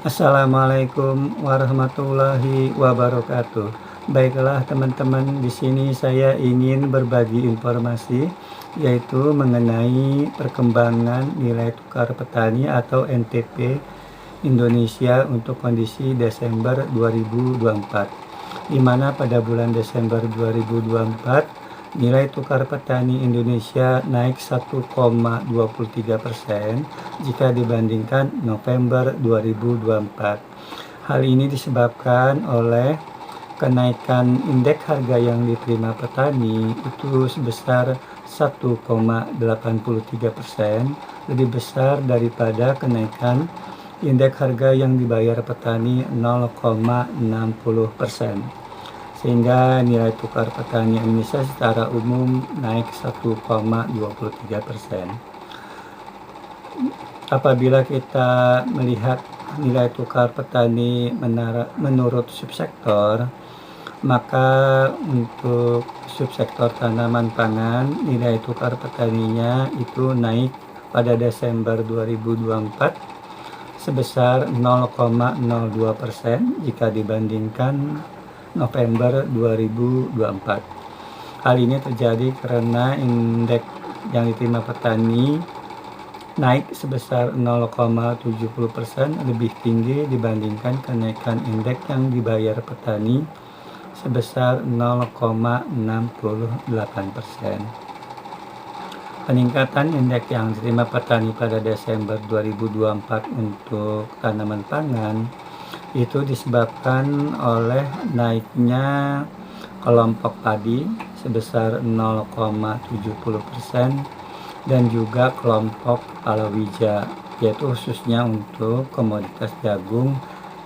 Assalamualaikum warahmatullahi wabarakatuh. Baiklah teman-teman, di sini saya ingin berbagi informasi yaitu mengenai perkembangan nilai tukar petani atau NTP Indonesia untuk kondisi Desember 2024. Di mana pada bulan Desember 2024 nilai tukar petani Indonesia naik 1,23% jika dibandingkan November 2024. Hal ini disebabkan oleh kenaikan indeks harga yang diterima petani itu sebesar 1,83%, lebih besar daripada kenaikan indeks harga yang dibayar petani 0,60%. Sehingga nilai tukar petani Indonesia secara umum naik 1,23%. Apabila kita melihat nilai tukar petani menurut subsektor, maka untuk subsektor tanaman pangan nilai tukar petaninya itu naik pada Desember 2024 sebesar 0,02% jika dibandingkan November 2024. Hal ini terjadi karena indeks yang diterima petani naik sebesar 0,70%, lebih tinggi dibandingkan kenaikan indeks yang dibayar petani sebesar 0,68%. Peningkatan indeks yang diterima petani pada Desember 2024 untuk tanaman pangan itu disebabkan oleh naiknya kelompok padi sebesar 0,70% dan juga kelompok palawija, yaitu khususnya untuk komoditas jagung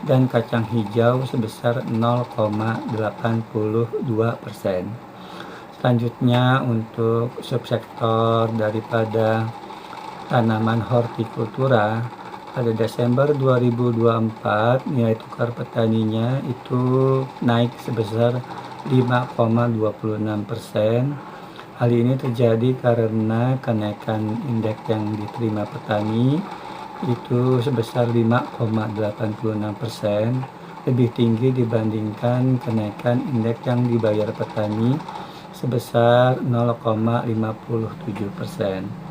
dan kacang hijau sebesar 0,82%. Selanjutnya untuk subsektor daripada tanaman hortikultura, pada Desember 2024 nilai tukar petaninya itu naik sebesar 5,26%. Hal ini terjadi karena kenaikan indeks yang diterima petani itu sebesar 5,86%, lebih tinggi dibandingkan kenaikan indeks yang dibayar petani sebesar 0,57%.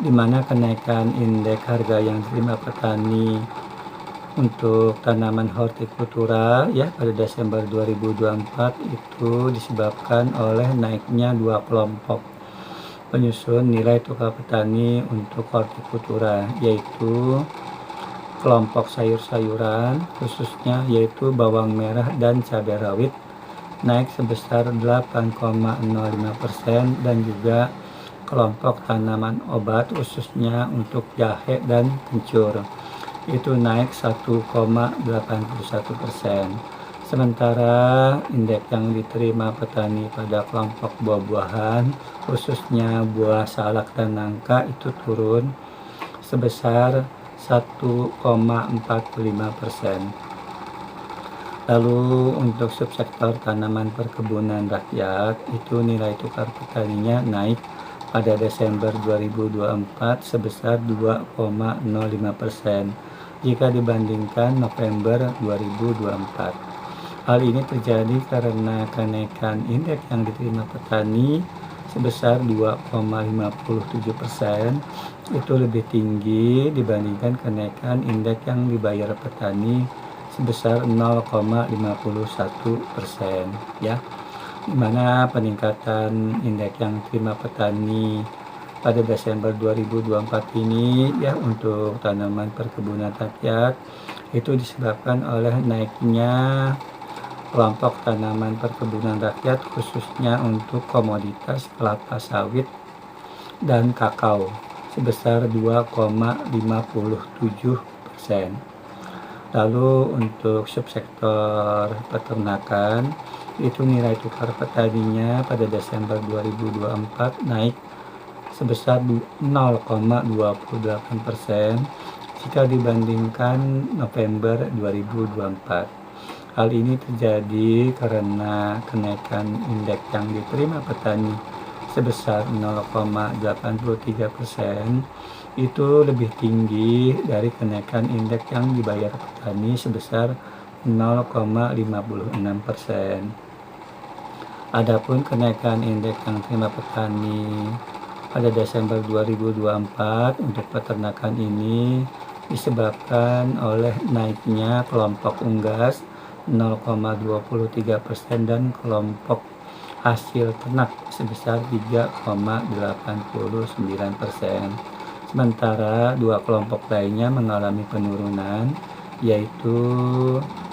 Di mana kenaikan indeks harga yang diterima petani untuk tanaman hortikultura pada Desember 2024 itu disebabkan oleh naiknya dua kelompok penyusun nilai tukar petani untuk hortikultura, yaitu kelompok sayur-sayuran khususnya yaitu bawang merah dan cabai rawit naik sebesar 8,05%, dan juga kelompok tanaman obat khususnya untuk jahe dan kencur itu naik 1,81%. Sementara indeks yang diterima petani pada kelompok buah-buahan khususnya buah salak dan nangka itu turun sebesar 1,45%. Lalu untuk subsektor tanaman perkebunan rakyat itu nilai tukar petaninya naik pada Desember 2024 sebesar 2,05% jika dibandingkan November 2024. Hal ini terjadi karena kenaikan indeks yang diterima petani sebesar 2,57% itu lebih tinggi dibandingkan kenaikan indeks yang dibayar petani sebesar 0,51%, ya. Di mana peningkatan indeks yang diterima petani pada Desember 2024 ini untuk tanaman perkebunan rakyat itu disebabkan oleh naiknya kelompok tanaman perkebunan rakyat khususnya untuk komoditas kelapa sawit dan kakao sebesar 2,57%. Lalu untuk subsektor peternakan itu nilai tukar petaninya pada Desember 2024 naik sebesar 0,28% jika dibandingkan November 2024. Hal ini terjadi karena kenaikan indeks yang diterima petani sebesar 0,83% itu lebih tinggi dari kenaikan indeks yang dibayar petani sebesar 0,56%. Adapun kenaikan indeks yang diterima petani pada Desember 2024 untuk peternakan ini disebabkan oleh naiknya kelompok unggas 0,23% dan kelompok hasil ternak sebesar 3,89%. Sementara dua kelompok lainnya mengalami penurunan, yaitu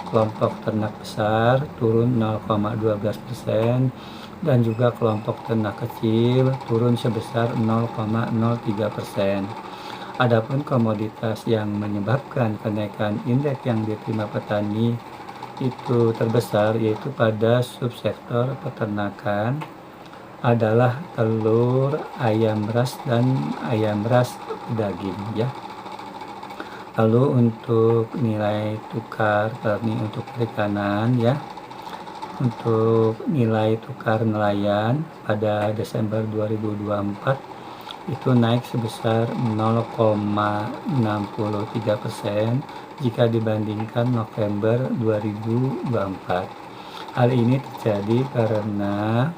kelompok ternak besar turun 0,12% dan juga kelompok ternak kecil turun sebesar 0,03%. Adapun komoditas yang menyebabkan kenaikan indeks yang diterima petani itu terbesar yaitu pada subsektor peternakan adalah telur, ayam ras dan ayam ras daging ya. Lalu untuk nilai tukar petani untuk perikanan ya, untuk nilai tukar nelayan pada Desember 2024 itu naik sebesar 0,63% jika dibandingkan November 2024. Hal ini terjadi karena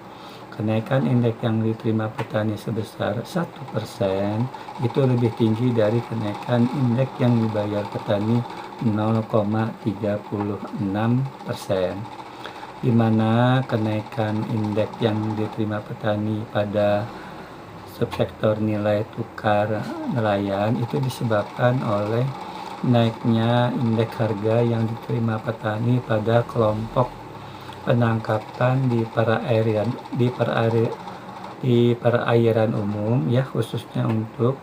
kenaikan indeks yang diterima petani sebesar 1% itu lebih tinggi dari kenaikan indeks yang dibayar petani 0,36%, di mana kenaikan indeks yang diterima petani pada subsektor nilai tukar nelayan itu disebabkan oleh naiknya indeks harga yang diterima petani pada kelompok penangkapan di perairan umum ya, khususnya untuk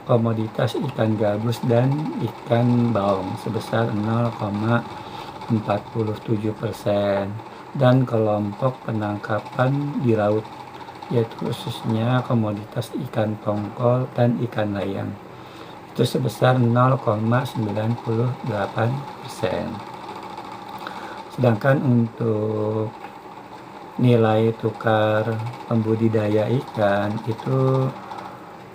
komoditas ikan gabus dan ikan baung sebesar 0,47% dan kelompok penangkapan di laut yaitu khususnya komoditas ikan tongkol dan ikan layang itu sebesar 0,98%. Sedangkan untuk nilai tukar pembudidaya ikan itu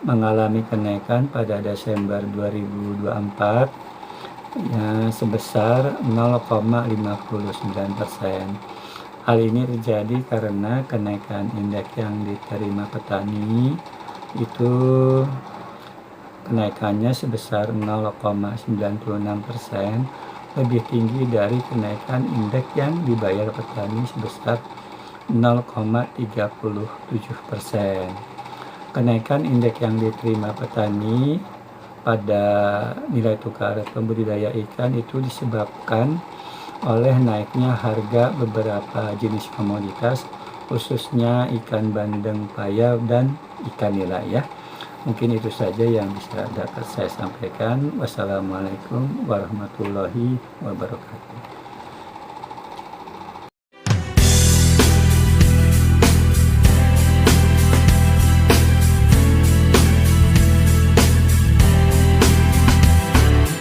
mengalami kenaikan pada Desember 2024 ya, sebesar 0,59%. Hal ini terjadi karena kenaikan indeks yang diterima petani itu kenaikannya sebesar 0,96%, lebih tinggi dari kenaikan indeks yang dibayar petani sebesar 0,37%. Kenaikan indeks yang diterima petani pada nilai tukar pembudidaya ikan itu disebabkan oleh naiknya harga beberapa jenis komoditas, khususnya ikan bandeng payau dan ikan nila ya. Mungkin itu saja yang bisa dapat saya sampaikan. Wassalamualaikum warahmatullahi wabarakatuh.